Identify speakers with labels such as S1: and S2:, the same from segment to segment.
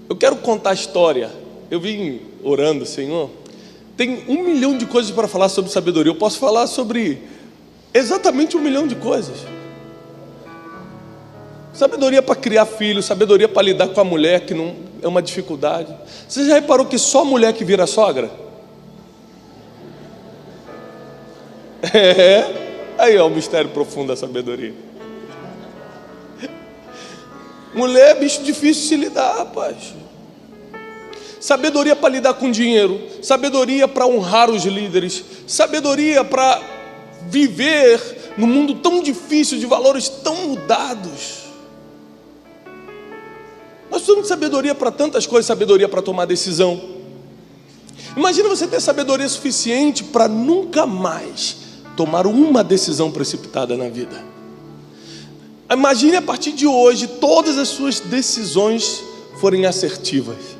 S1: Eu quero contar a história. Eu vim orando, Senhor. Tem 1 milhão de coisas para falar sobre sabedoria. Eu posso falar sobre exatamente 1 milhão de coisas. Sabedoria para criar filhos, sabedoria para lidar com a mulher, que não é uma dificuldade. Você já reparou que só mulher que vira sogra? Aí é o mistério profundo da sabedoria. Mulher é bicho difícil de se lidar, rapaz. Sabedoria para lidar com dinheiro, sabedoria para honrar os líderes, sabedoria para viver num mundo tão difícil, de valores tão mudados. Nós precisamos de sabedoria para tantas coisas, sabedoria para tomar decisão. Imagina você ter sabedoria suficiente para nunca mais tomar uma decisão precipitada na vida. Imagine a partir de hoje todas as suas decisões forem assertivas.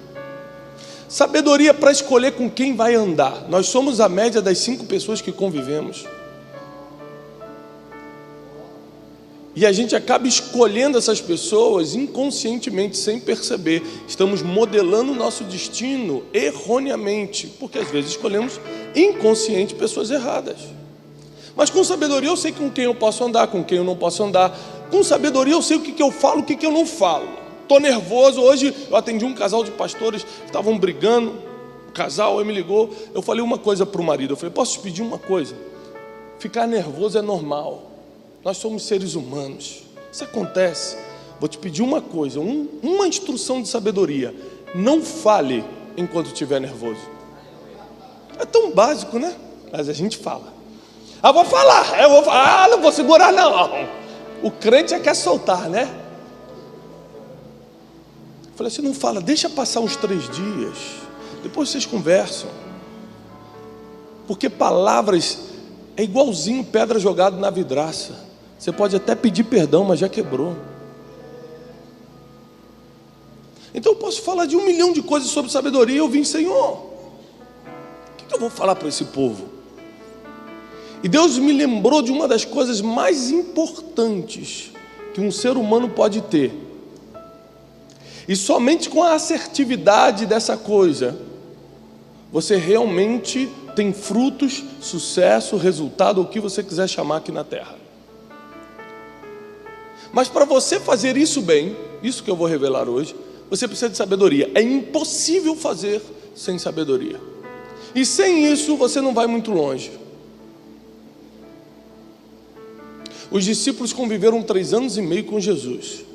S1: Sabedoria para escolher com quem vai andar. Nós somos a média das 5 pessoas que convivemos. E a gente acaba escolhendo essas pessoas inconscientemente, sem perceber. Estamos modelando o nosso destino erroneamente, porque às vezes escolhemos inconsciente pessoas erradas. Mas com sabedoria eu sei com quem eu posso andar, com quem eu não posso andar. Com sabedoria eu sei o que eu falo, o que eu não falo. Estou nervoso. Hoje eu atendi um casal de pastores que estavam brigando. O casal, ele me ligou. Eu falei uma coisa para o marido. Eu falei, posso te pedir uma coisa? Ficar nervoso é normal. Nós somos seres humanos. Isso acontece. Vou te pedir uma coisa, uma instrução de sabedoria. Não fale enquanto estiver nervoso. É tão básico, né? Mas a gente fala. Vou falar. Eu vou falar. Não vou segurar, não. O crente quer soltar, né? Eu falei assim, não fala, deixa passar uns 3 dias. Depois vocês conversam. Porque palavras é igualzinho pedra jogada na vidraça. Você pode até pedir perdão, mas já quebrou. Então eu posso falar de 1 milhão de coisas sobre sabedoria. Eu vim, Senhor, o que eu vou falar para esse povo? E Deus me lembrou de uma das coisas mais importantes que um ser humano pode ter. E somente com a assertividade dessa coisa, você realmente tem frutos, sucesso, resultado, o que você quiser chamar aqui na terra. Mas para você fazer isso bem, isso que eu vou revelar hoje, você precisa de sabedoria. É impossível fazer sem sabedoria. E sem isso você não vai muito longe. Os discípulos conviveram 3 anos e meio com Jesus.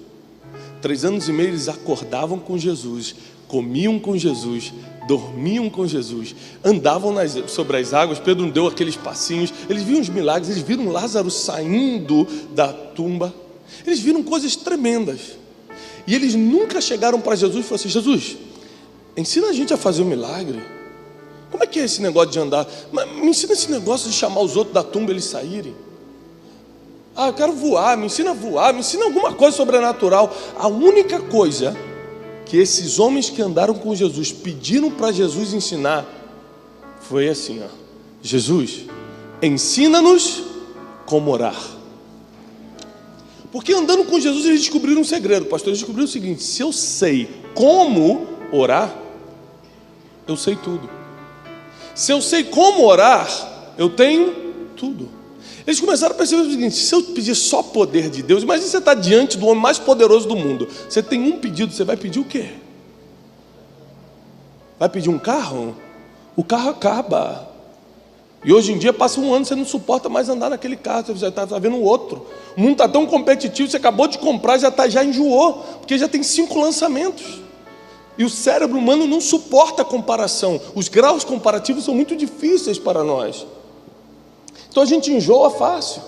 S1: 3 anos e meio eles acordavam com Jesus, comiam com Jesus, dormiam com Jesus, andavam sobre as águas. Pedro deu aqueles passinhos, eles viram os milagres, eles viram Lázaro saindo da tumba, eles viram coisas tremendas. E eles nunca chegaram para Jesus e falaram assim, Jesus, ensina a gente a fazer um milagre. Como é que é esse negócio de andar? Me ensina esse negócio de chamar os outros da tumba e eles saírem. Eu quero voar, me ensina a voar, me ensina alguma coisa sobrenatural. A única coisa que esses homens que andaram com Jesus pediram para Jesus ensinar foi assim, Jesus, ensina-nos como orar. Porque andando com Jesus eles descobriram um segredo, pastor. Eles descobriram o seguinte, se eu sei como orar, eu sei tudo. Se eu sei como orar, eu tenho tudo. Eles começaram a perceber o seguinte, se eu pedir só poder de Deus, imagina você estar diante do homem mais poderoso do mundo. Você tem um pedido, você vai pedir o quê? Vai pedir um carro? O carro acaba. E hoje em dia passa 1 ano, você não suporta mais andar naquele carro, você está vendo outro. O mundo está tão competitivo, você acabou de comprar, já enjoou, porque já tem 5 lançamentos. E o cérebro humano não suporta a comparação. Os graus comparativos são muito difíceis para nós. Então a gente enjoa fácil.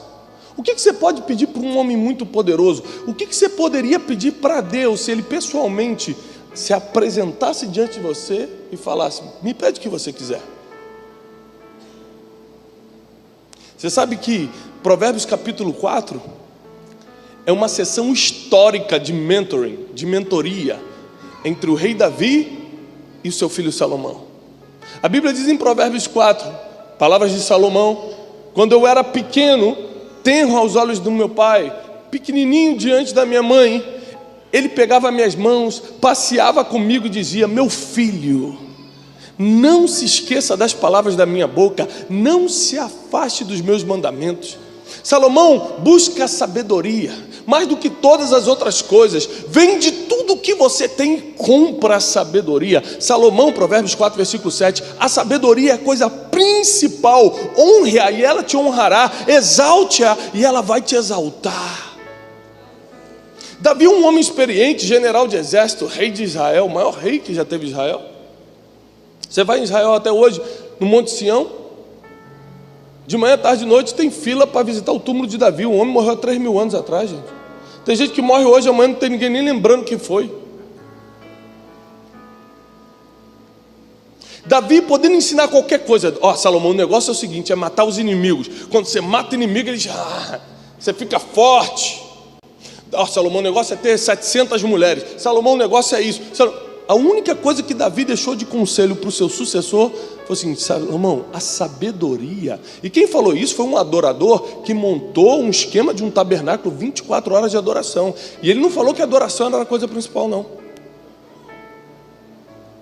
S1: O que você pode pedir para um homem muito poderoso? O que você poderia pedir para Deus se Ele pessoalmente se apresentasse diante de você e falasse, me pede o que você quiser? Você sabe que Provérbios capítulo 4 é uma sessão histórica de mentoring, de mentoria entre o rei Davi e o seu filho Salomão. A Bíblia diz em Provérbios 4, palavras de Salomão, quando eu era pequeno, tenro aos olhos do meu pai, pequenininho diante da minha mãe, ele pegava minhas mãos, passeava comigo e dizia: meu filho, não se esqueça das palavras da minha boca, não se afaste dos meus mandamentos. Salomão, busca a sabedoria, mais do que todas as outras coisas. Vende tudo o que você tem e compra a sabedoria. Salomão, Provérbios 4, versículo 7. A sabedoria é a coisa principal. Honre-a e ela te honrará. Exalte-a e ela vai te exaltar. Davi, um homem experiente, general de exército, rei de Israel, o maior rei que já teve Israel. Você vai em Israel até hoje, no Monte Sião, de manhã, tarde e noite tem fila para visitar o túmulo de Davi. O homem morreu há 3.000 anos atrás, gente. Tem gente que morre hoje, amanhã não tem ninguém nem lembrando quem foi. Davi podendo ensinar qualquer coisa. Salomão, o negócio é o seguinte, é matar os inimigos. Quando você mata o inimigo, você fica forte. Salomão, o negócio é ter 700 mulheres. Salomão, o negócio é isso. A única coisa que Davi deixou de conselho para o seu sucessor foi assim: Salomão, a sabedoria. E quem falou isso foi um adorador que montou um esquema de um tabernáculo 24 horas de adoração. E ele não falou que a adoração era a coisa principal, não.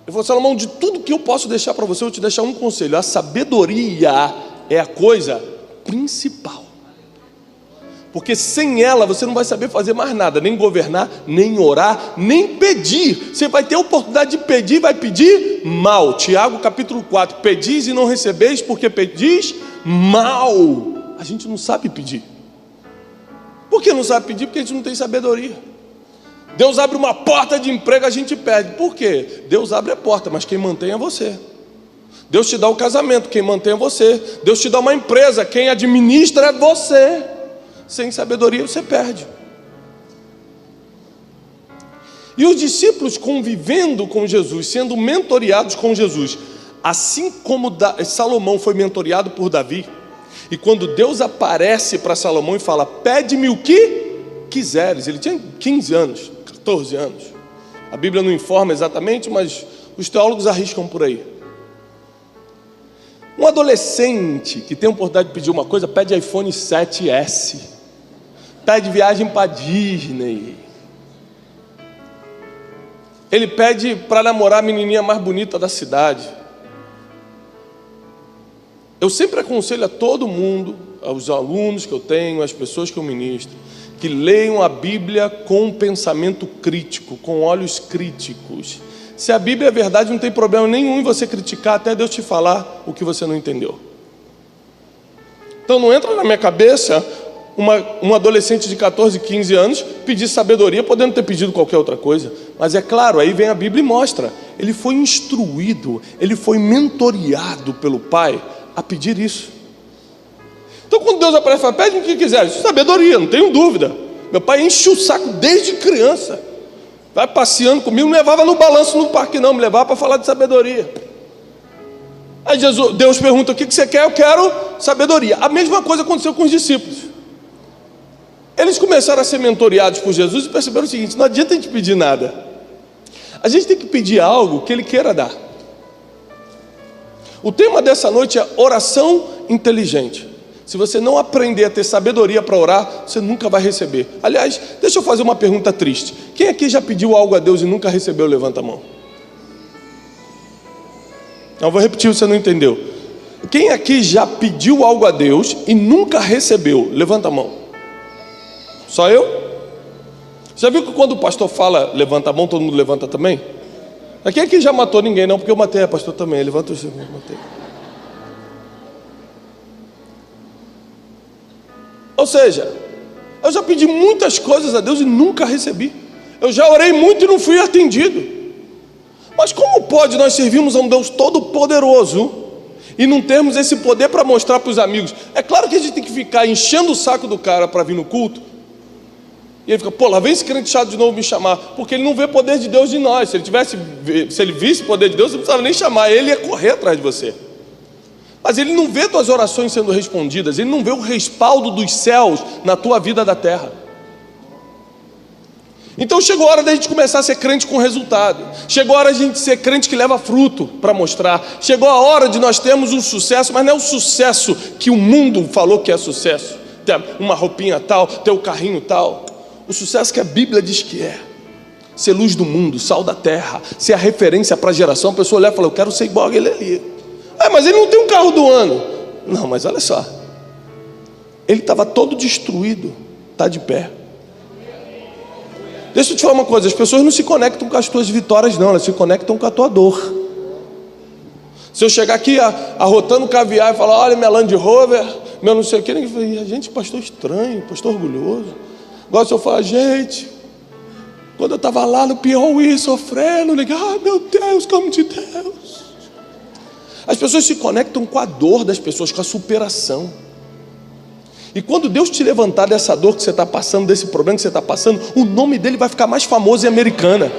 S1: Ele falou: Salomão, de tudo que eu posso deixar para você, eu vou te deixar um conselho: a sabedoria é a coisa principal. Porque sem ela você não vai saber fazer mais nada, nem governar, nem orar, nem pedir. Você vai ter a oportunidade de pedir, vai pedir mal. Tiago capítulo 4, pedis e não recebeis porque pedis mal. A gente não sabe pedir. Por que não sabe pedir? Porque a gente não tem sabedoria. Deus abre uma porta de emprego, a gente perde. Por quê? Deus abre a porta, mas quem mantém é você. Deus te dá o casamento, quem mantém é você. Deus te dá uma empresa, quem administra é você. Sem sabedoria você perde. E os discípulos convivendo com Jesus, sendo mentoreados com Jesus, assim como Salomão foi mentoreado por Davi, e quando Deus aparece para Salomão e fala: pede-me o que quiseres. Ele tinha 15 anos, 14 anos. A Bíblia não informa exatamente, mas os teólogos arriscam por aí. Um adolescente que tem a oportunidade de pedir uma coisa, pede iPhone 7S. Pede viagem para Disney. Ele pede para namorar a menininha mais bonita da cidade. Eu sempre aconselho a todo mundo, aos alunos que eu tenho, às pessoas que eu ministro, que leiam a Bíblia com um pensamento crítico, com olhos críticos. Se a Bíblia é verdade, não tem problema nenhum em você criticar até Deus te falar o que você não entendeu. Então não entra na minha cabeça um adolescente de 14, 15 anos pedir sabedoria, podendo ter pedido qualquer outra coisa. Mas é claro, aí vem a Bíblia e mostra. Ele foi instruído, ele foi mentoreado pelo pai a pedir isso. Então quando Deus aparece e fala: pede o que quiser, sabedoria, não tenho dúvida. Meu pai enche o saco desde criança. Vai passeando comigo, não levava no balanço no parque não, me levava para falar de sabedoria. Aí Deus pergunta: o que você quer? Eu quero sabedoria. A mesma coisa aconteceu com os discípulos. Eles começaram a ser mentoreados por Jesus e perceberam o seguinte: não adianta a gente pedir nada. A gente tem que pedir algo que Ele queira dar. O tema dessa noite é oração inteligente. Se você não aprender a ter sabedoria para orar, você nunca vai receber. Aliás, deixa eu fazer uma pergunta triste. Quem aqui já pediu algo a Deus e nunca recebeu? Levanta a mão. Não, vou repetir, você não entendeu. Quem aqui já pediu algo a Deus e nunca recebeu? Levanta a mão. Só eu? Já viu que quando o pastor fala levanta a mão, todo mundo levanta também? Quem aqui já matou ninguém? Não, porque eu matei, pastor também. Levanta o seu, matei. Ou seja, eu já pedi muitas coisas a Deus e nunca recebi. Eu já orei muito e não fui atendido. Mas como pode nós servirmos a um Deus todo poderoso e não termos esse poder para mostrar para os amigos? É claro que a gente tem que ficar enchendo o saco do cara para vir no culto. E ele fica: pô, lá vem esse crente chato de novo me chamar. Porque ele não vê o poder de Deus em nós. Se ele visse o poder de Deus, você não precisava nem chamar. Ele ia correr atrás de você. Mas ele não vê tuas orações sendo respondidas. Ele não vê o respaldo dos céus na tua vida da terra. Então chegou a hora da gente começar a ser crente com resultado. Chegou a hora de a gente ser crente que leva fruto para mostrar. Chegou a hora de nós termos um sucesso, mas não é o sucesso que o mundo falou que é sucesso. Ter uma roupinha tal, ter o carrinho tal. O sucesso que a Bíblia diz que é. ser luz do mundo, sal da terra, ser a referência para a geração. A pessoa olhar e falar: eu quero ser igual a ele ali. Mas ele não tem um carro do ano. Não, mas olha só, ele estava todo destruído, está de pé. Deixa eu te falar uma coisa: as pessoas não se conectam com as tuas vitórias, não, elas se conectam com a tua dor. Se eu chegar aqui arrotando caviar e falar: olha minha Land Rover, meu não sei o que, ninguém fala: gente, pastor estranho, pastor orgulhoso. Agora se eu falar: gente, quando eu estava lá no Piauí sofrendo, ninguém: meu Deus, como de Deus. As pessoas se conectam com a dor das pessoas, com a superação. E quando Deus te levantar dessa dor que você está passando, desse problema que você está passando, o nome dele vai ficar mais famoso em Americana.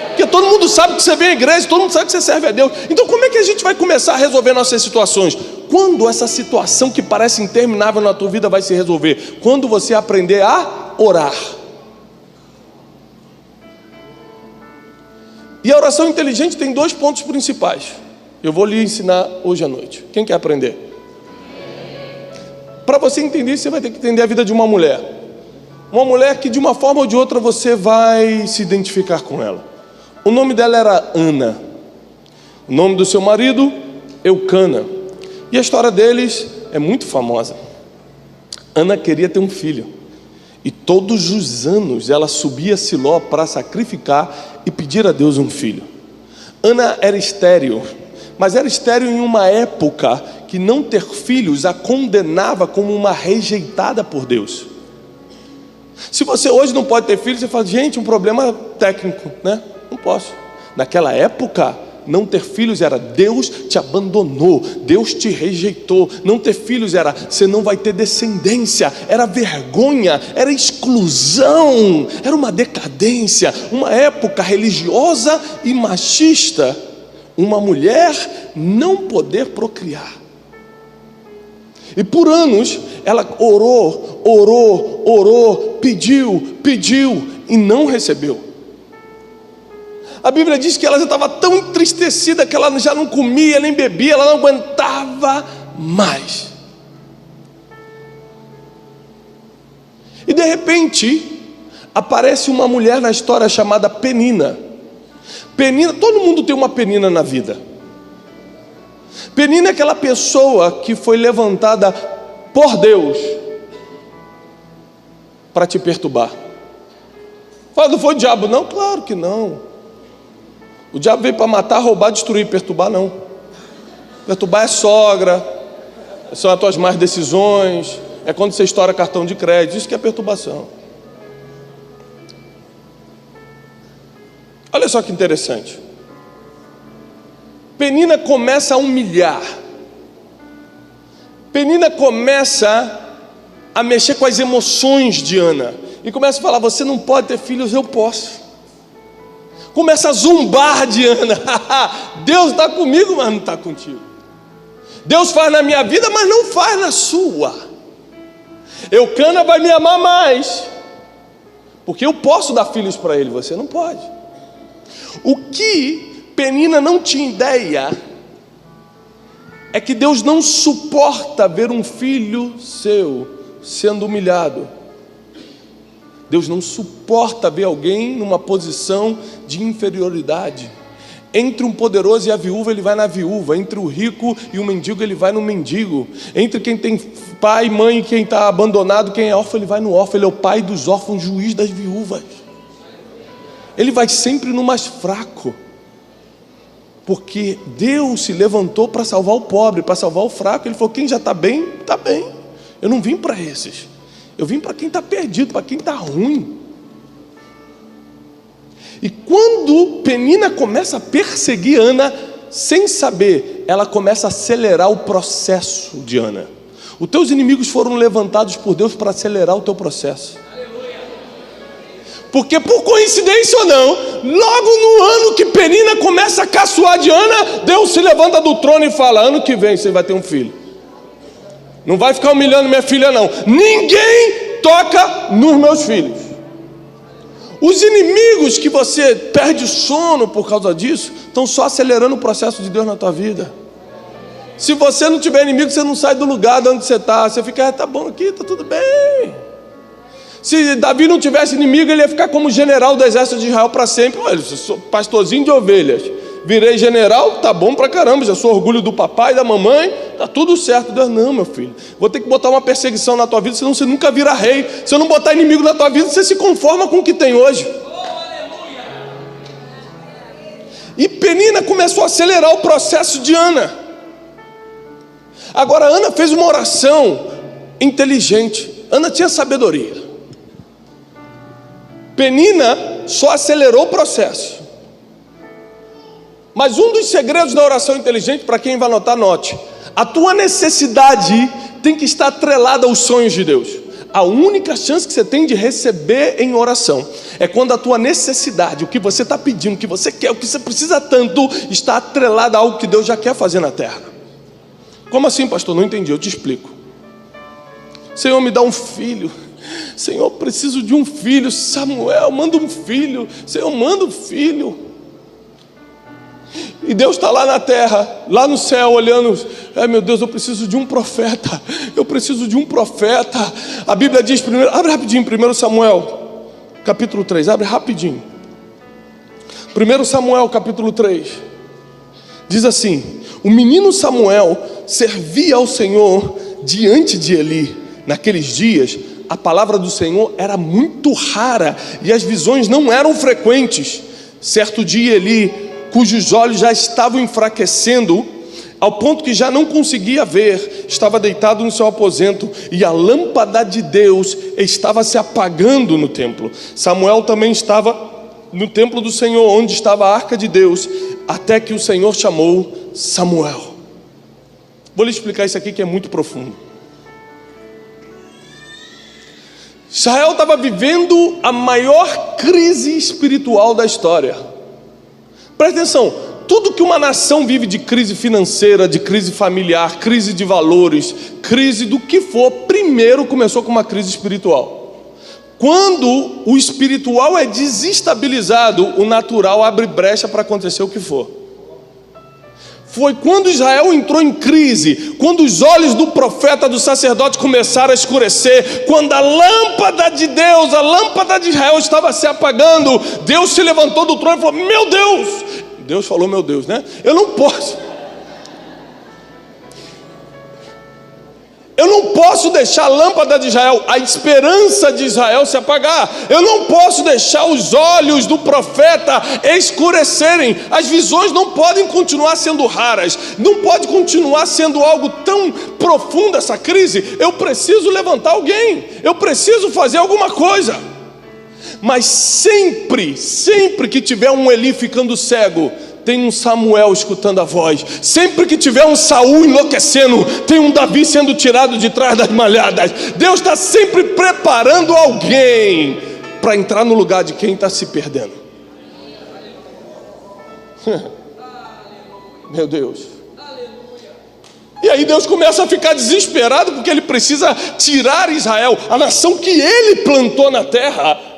S1: Porque todo mundo sabe que você vem à igreja, todo mundo sabe que você serve a Deus. Então como é que a gente vai começar a resolver nossas situações? Quando essa situação que parece interminável na tua vida vai se resolver? Quando você aprender a orar. E a oração inteligente tem 2 pontos principais. Eu vou lhe ensinar hoje à noite. Quem quer aprender? Para você entender isso, você vai ter que entender a vida de uma mulher. Uma mulher que de uma forma ou de outra você vai se identificar com ela. O nome dela era Ana. O nome do seu marido, Eucana. E a história deles é muito famosa. Ana queria ter um filho. E todos os anos ela subia a Siló para sacrificar e pedir a Deus um filho. Ana era estéril. Mas era estéril em uma época que não ter filhos a condenava como uma rejeitada por Deus. Se você hoje não pode ter filhos, você fala: gente, um problema técnico, né? Não posso. Naquela época, não ter filhos era: Deus te abandonou, Deus te rejeitou. Não ter filhos era: você não vai ter descendência. Era vergonha, era exclusão, era uma decadência. Uma época religiosa e machista. Uma mulher não poder procriar. E por anos ela orou, pediu e não recebeu. A Bíblia diz que ela já estava tão entristecida que ela já não comia nem bebia, ela não aguentava mais. E de repente aparece uma mulher na história chamada Penina. Penina, todo mundo tem uma Penina na vida. Penina é aquela pessoa que foi levantada por Deus para te perturbar. Fala: não foi o diabo? Não, claro que não. O diabo veio para matar, roubar, destruir. Perturbar não. Perturbar é sogra, são as tuas más decisões, é quando você estoura cartão de crédito. Isso que é perturbação. Olha só que interessante. Penina começa a humilhar. Penina começa a mexer com as emoções de Ana. E começa a falar: você não pode ter filhos, eu posso. Começa a zombar de Ana. Deus está comigo, mas não está contigo. Deus faz na minha vida, mas não faz na sua. Eucana vai me amar mais, porque eu posso dar filhos para ele, você não pode. O que Penina não tinha ideia é que Deus não suporta ver um filho seu sendo humilhado. Deus não suporta ver alguém numa posição de inferioridade. Entre um poderoso e a viúva, ele vai na viúva. Entre o rico e o mendigo, ele vai no mendigo. Entre quem tem pai, mãe e quem está abandonado, quem é órfão, ele vai no órfão. Ele é o pai dos órfãos, juiz das viúvas. Ele vai sempre no mais fraco. Porque Deus se levantou para salvar o pobre, para salvar o fraco. Ele falou: quem já está bem, está bem. Eu não vim para esses. Eu vim para quem está perdido, para quem está ruim. E quando Penina começa a perseguir Ana, sem saber, ela começa a acelerar o processo de Ana. Os teus inimigos foram levantados por Deus para acelerar o teu processo. Porque por coincidência ou não, logo no ano que Penina começa a caçoar de Ana, Deus se levanta do trono e fala: ano que vem você vai ter um filho. Não vai ficar humilhando minha filha não. Ninguém toca nos meus filhos. Os inimigos que você perde o sono por causa disso, estão só acelerando o processo de Deus na tua vida. Se você não tiver inimigo, você não sai do lugar de onde você está. Você fica: tá bom aqui, tá tudo bem. Se Davi não tivesse inimigo, ele ia ficar como general do exército de Israel para sempre. Olha, eu sou pastorzinho de ovelhas, virei general, tá bom pra caramba, já sou orgulho do papai e da mamãe, tá tudo certo. Deus, não, meu filho, vou ter que botar uma perseguição na tua vida, senão você nunca vira rei. Se eu não botar inimigo na tua vida, você se conforma com o que tem hoje. E Penina começou a acelerar o processo de Ana. Agora, Ana fez uma oração inteligente. Ana tinha sabedoria. Penina só acelerou o processo. Mas um dos segredos da oração inteligente, para quem vai anotar, note: a tua necessidade tem que estar atrelada aos sonhos de Deus. A única chance que você tem de receber em oração é quando a tua necessidade, o que você está pedindo, o que você quer, o que você precisa tanto, está atrelada a algo que Deus já quer fazer na terra. Como assim, pastor? Não entendi, eu te explico. Senhor, me dá um filho. Senhor, preciso de um filho. Samuel, manda um filho. Senhor, manda um filho. E Deus está lá na terra, lá no céu, olhando. Ai, meu Deus, eu preciso de um profeta. Eu preciso de um profeta. A Bíblia diz primeiro, abre rapidinho, 1 Samuel, capítulo 3, abre rapidinho. 1 Samuel, capítulo 3. Diz assim: o menino Samuel servia ao Senhor diante de Eli. Naqueles dias, a palavra do Senhor era muito rara e as visões não eram frequentes. Certo dia, Eli, cujos olhos já estavam enfraquecendo, ao ponto que já não conseguia ver, estava deitado no seu aposento, e a lâmpada de Deus estava se apagando no templo. Samuel também estava no templo do Senhor, onde estava a arca de Deus, até que o Senhor chamou Samuel. Vou lhe explicar isso aqui que é muito profundo. Israel estava vivendo a maior crise espiritual da história. Presta atenção, tudo que uma nação vive de crise financeira, de crise familiar, crise de valores, crise do que for, primeiro começou com uma crise espiritual. Quando o espiritual é desestabilizado, o natural abre brecha para acontecer o que for. Foi quando Israel entrou em crise, quando os olhos do profeta, do sacerdote começaram a escurecer, quando a lâmpada de Deus, a lâmpada de Israel estava se apagando, Deus se levantou do trono e falou: meu Deus! Deus falou, meu Deus, né? Eu não posso deixar a lâmpada de Israel, a esperança de Israel se apagar. Eu não posso deixar os olhos do profeta escurecerem. As visões não podem continuar sendo raras. Não pode continuar sendo algo tão profundo essa crise. Eu preciso levantar alguém. Eu preciso fazer alguma coisa. Mas sempre que tiver um Eli ficando cego, tem um Samuel escutando a voz. Sempre que tiver um Saul enlouquecendo, tem um Davi sendo tirado de trás das malhadas. Deus está sempre preparando alguém para entrar no lugar de quem está se perdendo. Meu Deus. E aí Deus começa a ficar desesperado, porque Ele precisa tirar Israel, a nação que Ele plantou na terra.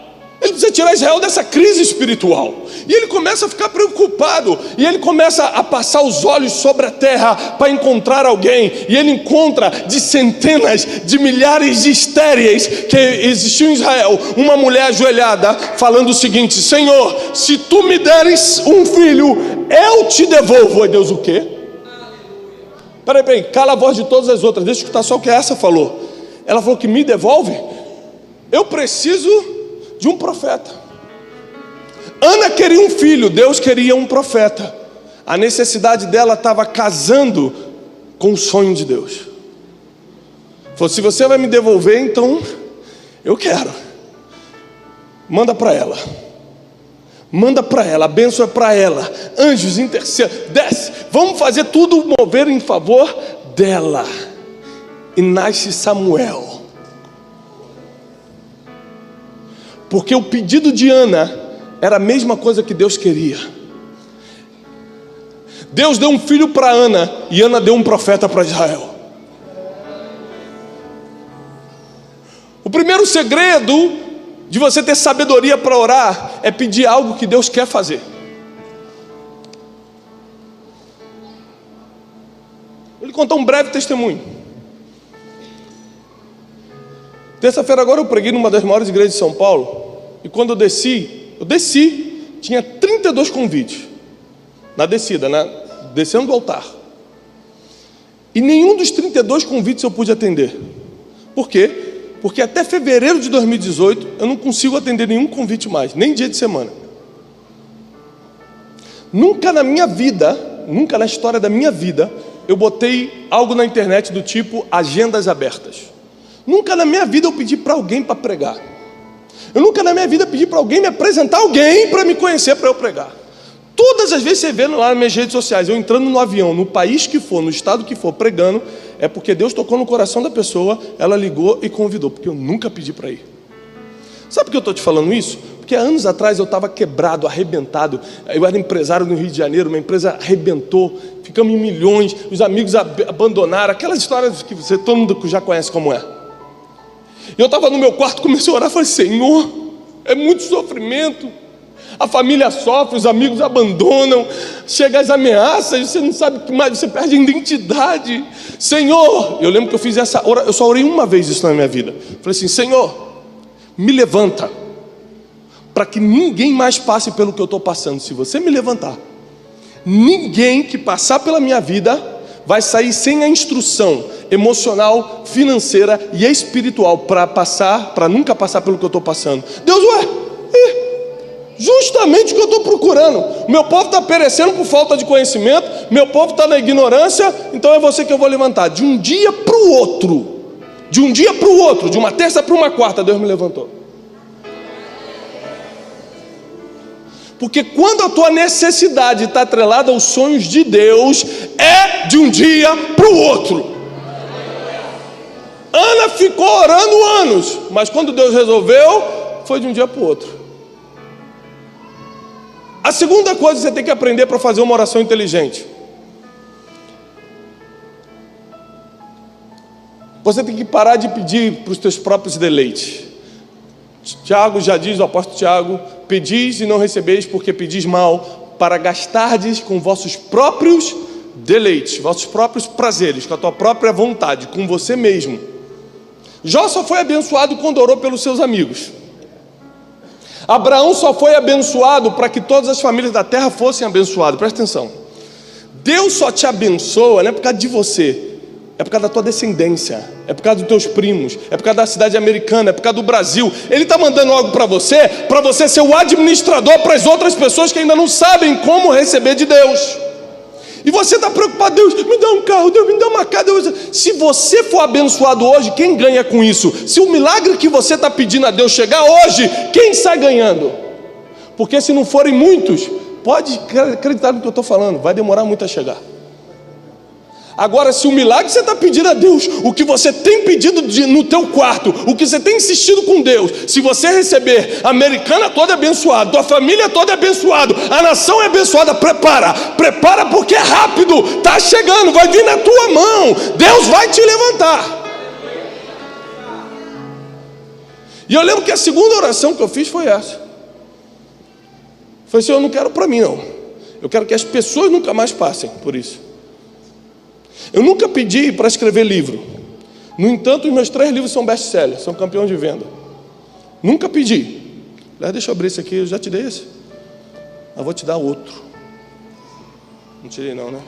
S1: Ele precisa tirar Israel dessa crise espiritual. E ele começa a ficar preocupado. E ele começa a passar os olhos sobre a terra para encontrar alguém. E ele encontra de centenas de milhares de estéreis que existiam em Israel, uma mulher ajoelhada falando o seguinte: Senhor, se tu me deres um filho, eu te devolvo. Aí Deus, o quê? Peraí, cala a voz de todas as outras, deixa eu escutar só o que essa falou. Ela falou que me devolve? Eu preciso de um profeta. Ana queria um filho, Deus queria um profeta. A necessidade dela estava casando com o sonho de Deus. Falou: se você vai me devolver, então eu quero. Manda para ela. Manda para ela, a bênção é para ela. Anjos, intercedam, desce. Vamos fazer tudo mover em favor dela. E nasce Samuel. Porque o pedido de Ana era a mesma coisa que Deus queria. Deus deu um filho para Ana e Ana deu um profeta para Israel. O primeiro segredo de você ter sabedoria para orar é pedir algo que Deus quer fazer. Vou lhe contar um breve testemunho. Terça-feira agora eu preguei numa das maiores igrejas de São Paulo, e quando eu desci, tinha 32 convites, na descida, descendo do altar. E nenhum dos 32 convites eu pude atender. Por quê? Porque até fevereiro de 2018, eu não consigo atender nenhum convite mais, nem dia de semana. Nunca na minha vida, nunca na história da minha vida, eu botei algo na internet do tipo agendas abertas. Nunca na minha vida eu pedi para alguém para pregar. Eu nunca na minha vida pedi para alguém me apresentar alguém para me conhecer, para eu pregar. Todas as vezes você vê lá nas minhas redes sociais, eu entrando no avião, no país que for, no estado que for, pregando, é porque Deus tocou no coração da pessoa, ela ligou e convidou, porque eu nunca pedi para ir. Sabe por que eu estou te falando isso? Porque há anos atrás eu estava quebrado, arrebentado. Eu era empresário no Rio de Janeiro, uma empresa arrebentou, ficamos em milhões, os amigos abandonaram, aquelas histórias que todo mundo já conhece como é. E eu estava no meu quarto, comecei a orar, falei, Senhor, é muito sofrimento, a família sofre, os amigos abandonam, chegam as ameaças, você não sabe o que mais, você perde a identidade. Senhor, eu lembro que eu fiz essa oração, eu só orei uma vez isso na minha vida. Falei assim, Senhor, me levanta, para que ninguém mais passe pelo que eu estou passando. Se você me levantar, ninguém que passar pela minha vida vai sair sem a instrução emocional, financeira e espiritual para nunca passar pelo que eu estou passando. Deus, justamente o que eu estou procurando. O meu povo está perecendo por falta de conhecimento, meu povo está na ignorância, então é você que eu vou levantar. De um dia para o outro, de uma terça para uma quarta, Deus me levantou. Porque quando a tua necessidade está atrelada aos sonhos de Deus, é de um dia para o outro. Ana ficou orando anos, mas quando Deus resolveu, foi de um dia para o outro. A segunda coisa que você tem que aprender para fazer uma oração inteligente: você tem que parar de pedir para os teus próprios deleites. Tiago já diz, o apóstolo Tiago, pedis e não recebeis porque pedis mal, para gastardes com vossos próprios deleites, vossos próprios prazeres, com a tua própria vontade, com você mesmo. Jó só foi abençoado quando orou pelos seus amigos. Abraão só foi abençoado para que todas as famílias da terra fossem abençoadas. Presta atenção, Deus só te abençoa não é por causa de você, é por causa da tua descendência, é por causa dos teus primos, é por causa da cidade americana, é por causa do Brasil. Ele está mandando algo para você ser o administrador para as outras pessoas que ainda não sabem como receber de Deus. E você está preocupado, Deus me dá um carro, Deus me dá uma casa. Deus... Se você for abençoado hoje, quem ganha com isso? Se o milagre que você está pedindo a Deus chegar hoje, quem sai ganhando? Porque se não forem muitos, pode acreditar no que eu estou falando, vai demorar muito a chegar. Agora, se o milagre que você está pedindo a Deus, o que você tem pedido no teu quarto, o que você tem insistido com Deus, se você receber, a americana toda abençoada, tua família toda abençoada, a nação é abençoada, prepara porque é rápido, está chegando, vai vir na tua mão, Deus vai te levantar. E eu lembro que a segunda oração que eu fiz foi essa. Foi assim, eu não quero para mim não, eu quero que as pessoas nunca mais passem por isso. Eu nunca pedi para escrever livro. No entanto, os meus 3 livros são best-sellers, são campeões de venda. Nunca pedi. Deixa eu abrir esse aqui, eu já te dei esse. Eu vou te dar outro. Não tirei não, né?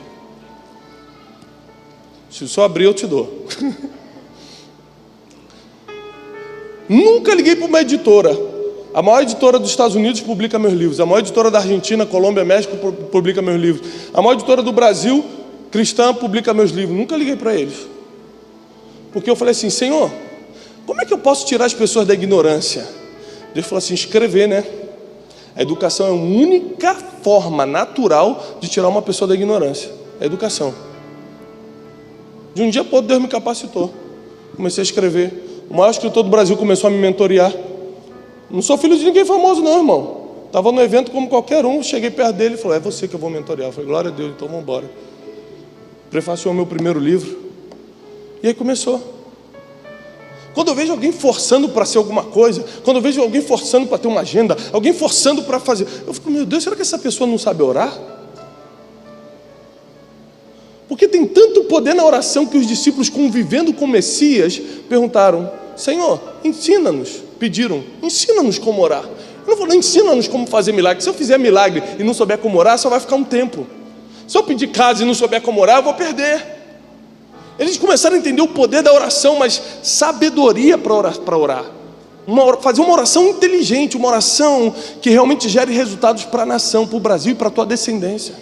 S1: Se só abrir, eu te dou. Nunca liguei para uma editora. A maior editora dos Estados Unidos publica meus livros. A maior editora da Argentina, Colômbia, México publica meus livros. A maior editora do Brasil, cristã, publica meus livros. Nunca liguei para eles. Porque eu falei assim, Senhor, como é que eu posso tirar as pessoas da ignorância? Deus falou assim, escrever, né? A educação é a única forma natural de tirar uma pessoa da ignorância. É a educação. De um dia para outro, Deus me capacitou. Comecei a escrever. O maior escritor do Brasil começou a me mentorear. Não sou filho de ninguém famoso não, irmão. Estava no evento como qualquer um. Cheguei perto dele e falou, é você que eu vou mentorear. Eu falei, glória a Deus, então vamos embora. Prefaciou meu primeiro livro. E aí começou. Quando eu vejo alguém forçando para ser alguma coisa, quando eu vejo alguém forçando para ter uma agenda, alguém forçando para fazer, eu fico, meu Deus, será que essa pessoa não sabe orar? Porque tem tanto poder na oração que os discípulos, convivendo com o Messias, perguntaram, Senhor, ensina-nos. Pediram, ensina-nos como orar. Eu não falei, ensina-nos como fazer milagre. Se eu fizer milagre e não souber como orar, só vai ficar um tempo. Se eu pedir casa e não souber como orar, eu vou perder. Eles começaram a entender o poder da oração, mas sabedoria para orar. Fazer uma oração inteligente, uma oração que realmente gere resultados para a nação, para o Brasil e para a tua descendência.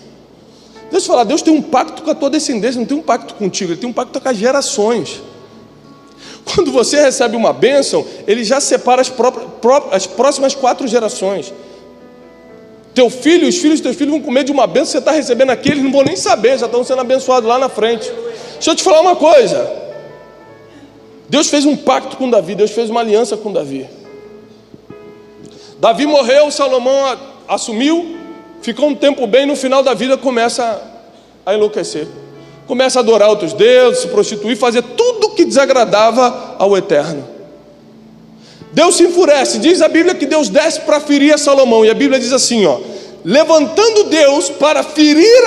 S1: Deixa eu falar, Deus tem um pacto com a tua descendência, não tem um pacto contigo, Ele tem um pacto com as gerações. Quando você recebe uma bênção, Ele já separa as próximas 4 gerações. Teu filho, os filhos dos teus filhos vão comer de uma bênção que você está recebendo aqui, eles não vão nem saber, já estão sendo abençoados lá na frente. Deixa eu te falar uma coisa. Deus fez um pacto com Davi, Deus fez uma aliança com Davi. Davi morreu, Salomão assumiu, ficou um tempo bem, no final da vida começa a enlouquecer. Começa a adorar outros deuses, se prostituir, fazer tudo que desagradava ao Eterno. Deus se enfurece, diz a Bíblia que Deus desce para ferir a Salomão, e a Bíblia diz assim, levantando Deus para ferir